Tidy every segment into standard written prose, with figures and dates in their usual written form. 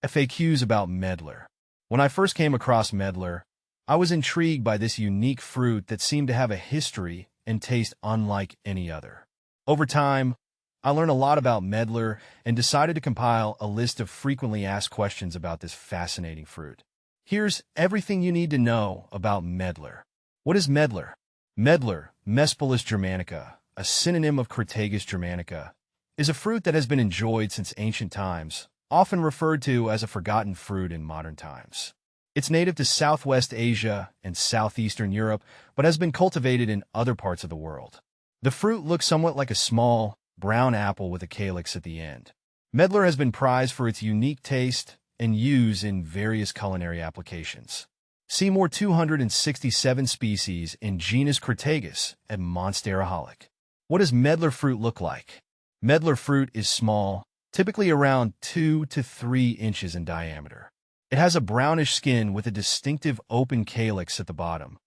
FAQs about Medlar. When I first came across Medlar, I was intrigued by this unique fruit that seemed to have a history and taste unlike any other. Over time, I learned a lot about Medlar and decided to compile a list of frequently asked questions about this fascinating fruit. Here's everything you need to know about Medlar. What is Medlar? Medlar, Mespilus germanica, a synonym of Crataegus germanica, is a fruit that has been enjoyed since ancient times, often referred to as a forgotten fruit in modern times. It's native to Southwest Asia and Southeastern Europe, but has been cultivated in other parts of the world. The fruit looks somewhat like a small, brown apple with a calyx at the end. Medlar has been prized for its unique taste and use in various culinary applications. See more 267 species in genus Crataegus at Monsteraholic. What does Medlar fruit look like? Medlar fruit is small, typically around 2 to 3 inches in diameter. It has a brownish skin with a distinctive open calyx at the bottom,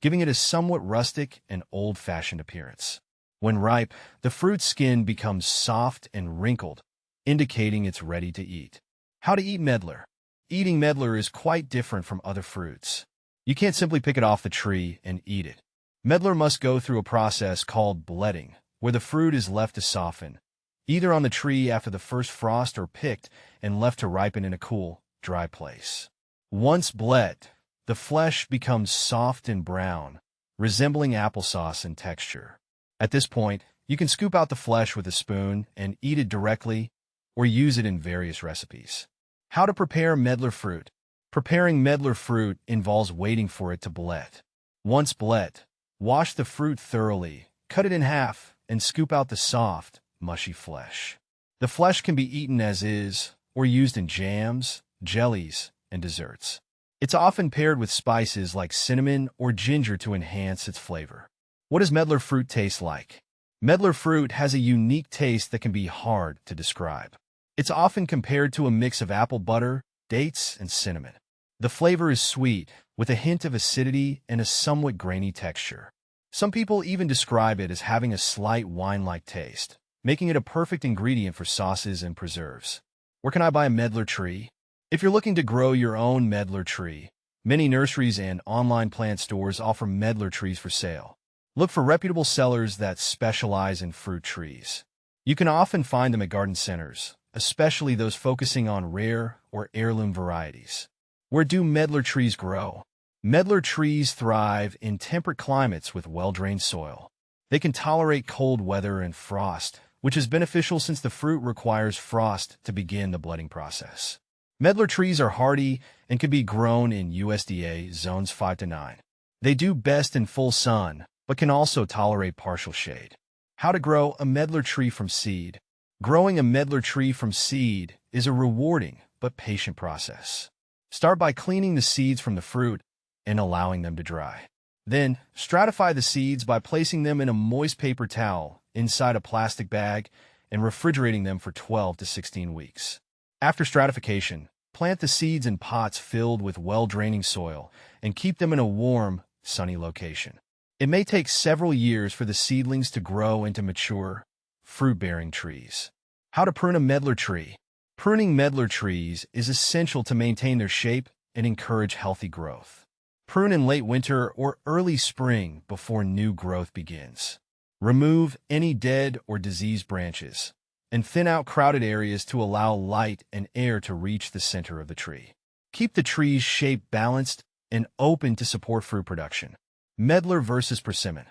giving it a somewhat rustic and old-fashioned appearance. When ripe, the fruit's skin becomes soft and wrinkled, indicating it's ready to eat. How to eat Medlar? Eating Medlar is quite different from other fruits. You can't simply pick it off the tree and eat it. Medlar must go through a process called bletting, where the fruit is left to soften, either on the tree after the first frost or picked and left to ripen in a cool, dry place. Once bled, the flesh becomes soft and brown, resembling applesauce in texture. At this point, you can scoop out the flesh with a spoon and eat it directly or use it in various recipes. How to prepare Medlar fruit? Preparing Medlar fruit involves waiting for it to bled. Once bled, wash the fruit thoroughly, cut it in half, and scoop out the soft, mushy flesh. The flesh can be eaten as is or used in jams, jellies, and desserts. It's often paired with spices like cinnamon or ginger to enhance its flavor. What does Medlar fruit taste like? Medlar fruit has a unique taste that can be hard to describe. It's often compared to a mix of apple butter, dates, and cinnamon. The flavor is sweet, with a hint of acidity and a somewhat grainy texture. Some people even describe it as having a slight wine-like taste, making it a perfect ingredient for sauces and preserves. Where can I buy a Medlar tree? If you're looking to grow your own Medlar tree, many nurseries and online plant stores offer Medlar trees for sale. Look for reputable sellers that specialize in fruit trees. You can often find them at garden centers, especially those focusing on rare or heirloom varieties. Where do Medlar trees grow? Medlar trees thrive in temperate climates with well-drained soil. They can tolerate cold weather and frost, which is beneficial since the fruit requires frost to begin the bledding process. Medlar trees are hardy and can be grown in USDA zones 5 to 9. They do best in full sun, but can also tolerate partial shade. How to grow a Medlar tree from seed? Growing a Medlar tree from seed is a rewarding but patient process. Start by cleaning the seeds from the fruit and allowing them to dry. Then, stratify the seeds by placing them in a moist paper towel inside a plastic bag and refrigerating them for 12 to 16 weeks. After stratification, plant the seeds in pots filled with well-draining soil and keep them in a warm, sunny location. It may take several years for the seedlings to grow into mature, fruit-bearing trees. How to prune a Medlar tree? Pruning Medlar trees is essential to maintain their shape and encourage healthy growth. Prune in late winter or early spring before new growth begins. Remove any dead or diseased branches and thin out crowded areas to allow light and air to reach the center of the tree. Keep the tree's shape balanced and open to support fruit production. Medlar versus persimmon.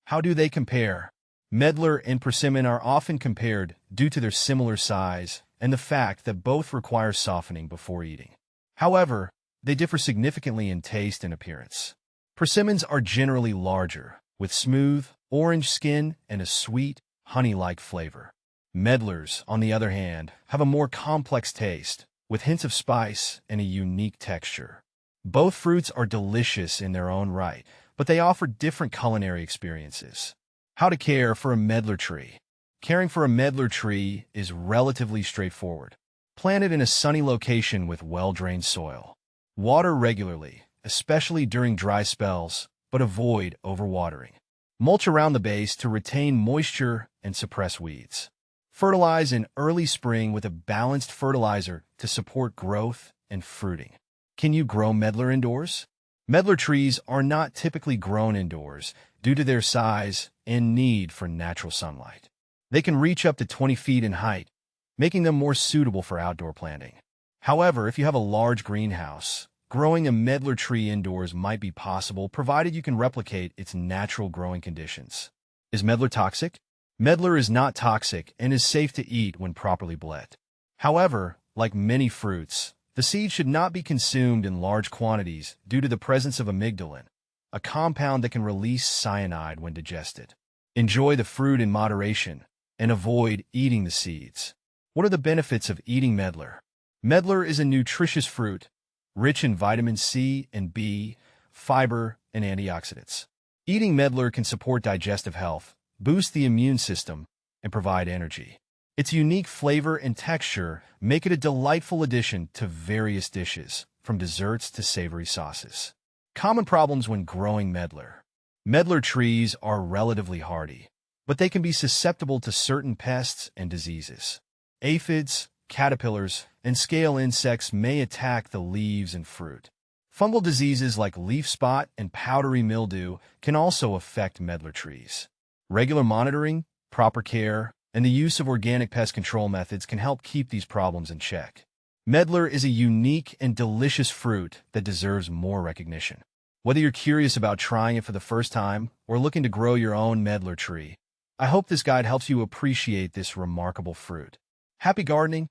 How do they compare? Medlar and persimmon are often compared due to their similar size and the fact that both require softening before eating. However, they differ significantly in taste and appearance. Persimmons are generally larger, with smooth, orange skin and a sweet, honey-like flavor. Medlars, on the other hand, have a more complex taste, with hints of spice and a unique texture. Both fruits are delicious in their own right, but they offer different culinary experiences. How to care for a Medlar tree. Caring for a Medlar tree is relatively straightforward. Plant it in a sunny location with well-drained soil. Water regularly, especially during dry spells, but avoid overwatering. Mulch around the base to retain moisture and suppress weeds. Fertilize in early spring with a balanced fertilizer to support growth and fruiting. Can you grow medlar indoors? Medlar trees are not typically grown indoors due to their size and need for natural sunlight. They can reach up to 20 feet in height, making them more suitable for outdoor planting. However, if you have a large greenhouse, growing a medlar tree indoors might be possible provided you can replicate its natural growing conditions. Is medlar toxic? Medlar is not toxic and is safe to eat when properly bled. However, like many fruits, the seed should not be consumed in large quantities due to the presence of amygdalin, a compound that can release cyanide when digested. Enjoy the fruit in moderation and avoid eating the seeds. What are the benefits of eating medlar? Medlar is a nutritious fruit, rich in vitamin C and B, fiber, and antioxidants. Eating medlar can support digestive health, boost the immune system, and provide energy. Its unique flavor and texture make it a delightful addition to various dishes, from desserts to savory sauces. Common problems when growing medlar. Medlar trees are relatively hardy, but they can be susceptible to certain pests and diseases. Aphids, caterpillars, and scale insects may attack the leaves and fruit. Fungal diseases like leaf spot and powdery mildew can also affect medlar trees. Regular monitoring, proper care, and the use of organic pest control methods can help keep these problems in check. Medlar is a unique and delicious fruit that deserves more recognition. Whether you're curious about trying it for the first time or looking to grow your own medlar tree, I hope this guide helps you appreciate this remarkable fruit. Happy gardening!